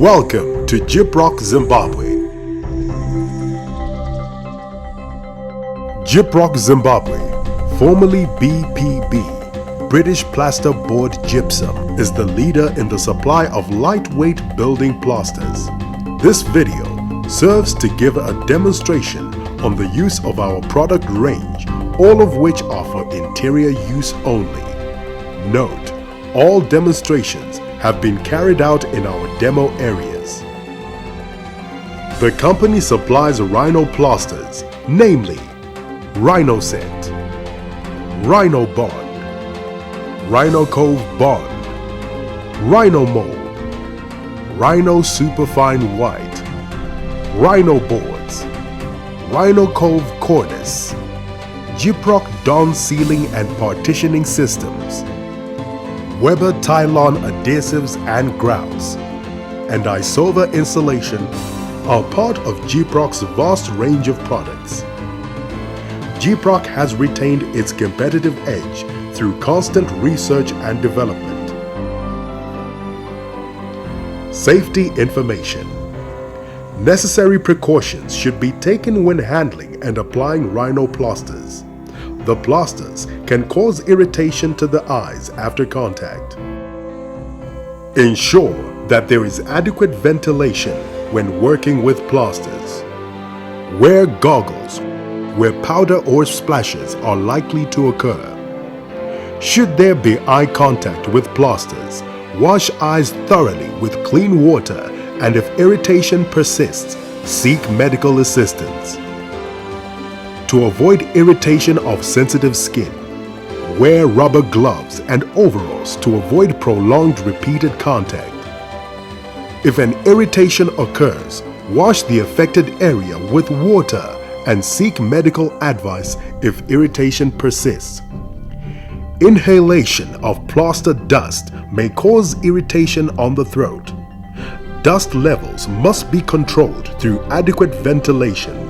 Welcome to Gyproc Zimbabwe. Gyproc Zimbabwe, formerly BPB, British Plaster Board Gypsum, is the leader in the supply of lightweight building plasters. This video serves to give a demonstration on the use of our product range, all of which are for interior use only. Note, all demonstrations have been carried out in our demo areas. The company supplies Rhino plasters, namely Rhino Set, Rhinobond, Rhino Cove Bond, Rhino Mold, Rhino Superfine White, Rhino Boards, Rhino Cove Cornice, Gyproc Dawn Sealing and Partitioning Systems, Weber Tylon Adhesives and Grouts, and Isova Insulation are part of Gyproc's vast range of products. Gyproc has retained its competitive edge through constant research and development. Safety information. Necessary precautions should be taken when handling and applying Rhino plasters. The plasters can cause irritation to the eyes after contact. Ensure that there is adequate ventilation when working with plasters. Wear goggles where powder or splashes are likely to occur. Should there be eye contact with plasters, wash eyes thoroughly with clean water, and if irritation persists, seek medical assistance. To avoid irritation of sensitive skin, wear rubber gloves and overalls to avoid prolonged repeated contact. If an irritation occurs, wash the affected area with water and seek medical advice if irritation persists. Inhalation of plaster dust may cause irritation on the throat. Dust levels must be controlled through adequate ventilation.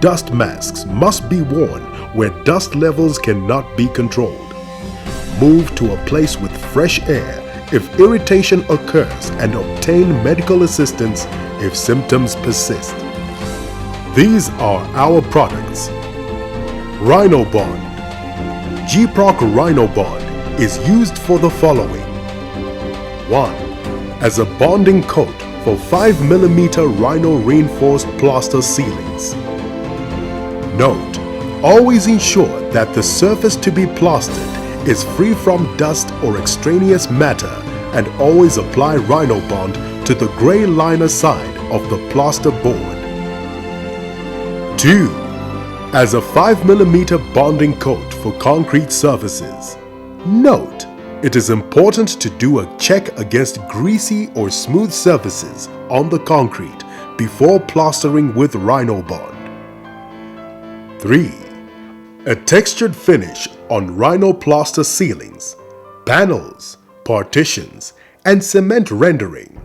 Dust masks must be worn where dust levels cannot be controlled. Move to a place with fresh air if irritation occurs and obtain medical assistance if symptoms persist. These are our products. Rhinobond. Gyproc Rhinobond is used for the following. 1. As a bonding coat for 5mm Rhino reinforced plaster ceilings. Note, always ensure that the surface to be plastered is free from dust or extraneous matter, and always apply Rhinobond to the gray liner side of the plaster board. 2. As a 5mm bonding coat for concrete surfaces. Note, it is important to do a check against greasy or smooth surfaces on the concrete before plastering with Rhinobond. 3. A textured finish on Rhino plaster ceilings, panels, partitions, and cement rendering.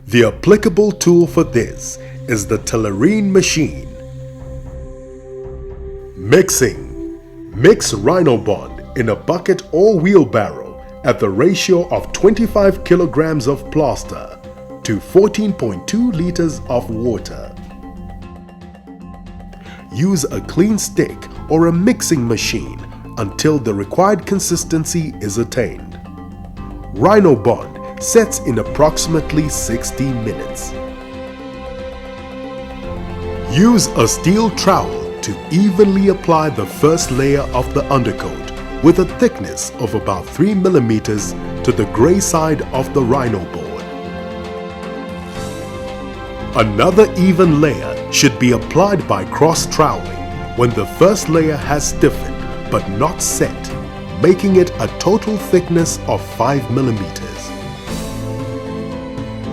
The applicable tool for this is the Tellerine machine. Mixing. Mix Rhinobond in a bucket or wheelbarrow at the ratio of 25 kilograms of plaster to 14.2 liters of water. Use a clean stick or a mixing machine until the required consistency is attained. Rhinobond sets in approximately 60 minutes. Use a steel trowel to evenly apply the first layer of the undercoat with a thickness of about 3 mm to the gray side of the Rhino board. Another even layer should be applied by cross-troweling when the first layer has stiffened but not set, making it a total thickness of 5 mm.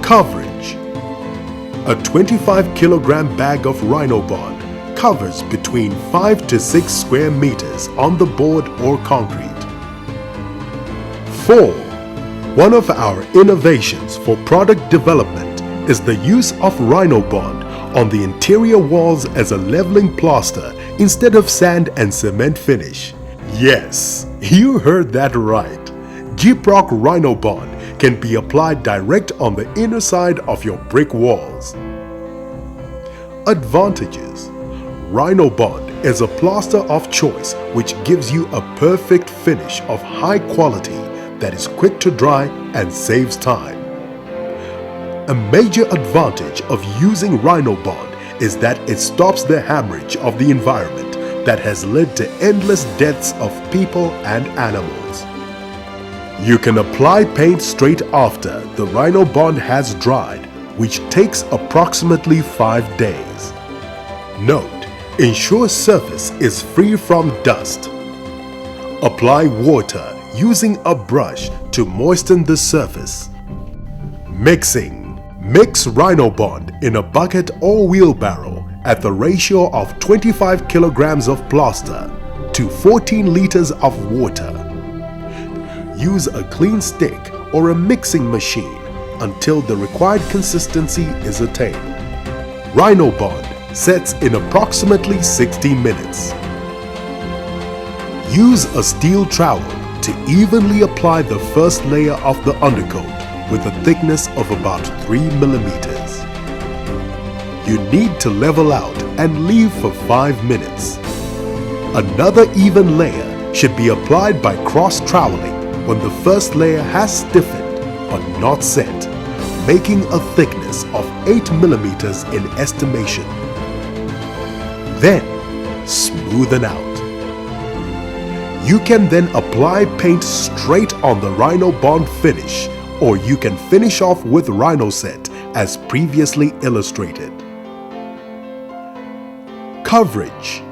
Coverage. A 25 kilogram bag of Rhinobond covers between 5 to 6 square meters on the board or concrete. 4. One of our innovations for product development is the use of Rhinobond on the interior walls as a leveling plaster instead of sand and cement finish. Yes, you heard that right. Gyproc Rhinobond can be applied direct on the inner side of your brick walls. Advantages: Rhinobond is a plaster of choice which gives you a perfect finish of high quality that is quick to dry and saves time. A major advantage of using Rhinobond is that it stops the hemorrhage of the environment that has led to endless deaths of people and animals. You can apply paint straight after the Rhinobond has dried, which takes approximately 5 days. Note: ensure surface is free from dust. Apply water using a brush to moisten the surface. Mixing: mix Rhinobond in a bucket or wheelbarrow at the ratio of 25 kilograms of plaster to 14 liters of water. Use a clean stick or a mixing machine until the required consistency is attained. Rhinobond sets in approximately 60 minutes. Use a steel trowel to evenly apply the first layer of the undercoat with a thickness of about 3 millimeters. You need to level out and leave for 5 minutes. Another even layer should be applied by cross-troweling when the first layer has stiffened but not set, making a thickness of 8 millimeters in estimation. Then smoothen out. You can then apply paint straight on the Rhinobond finish, or you can finish off with Rhino set as previously illustrated. Coverage: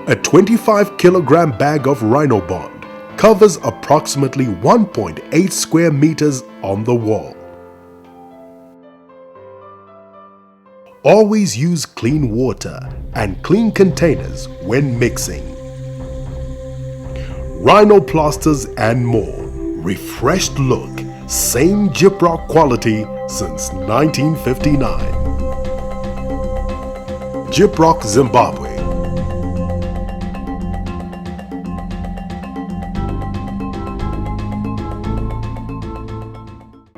a 25 kilogram bag of Rhinobond covers approximately 1.8 square meters on the wall. Always use clean water and clean containers when mixing. Rhino plasters and more. Refreshed look. Same Gyproc quality since 1959. Gyproc Zimbabwe.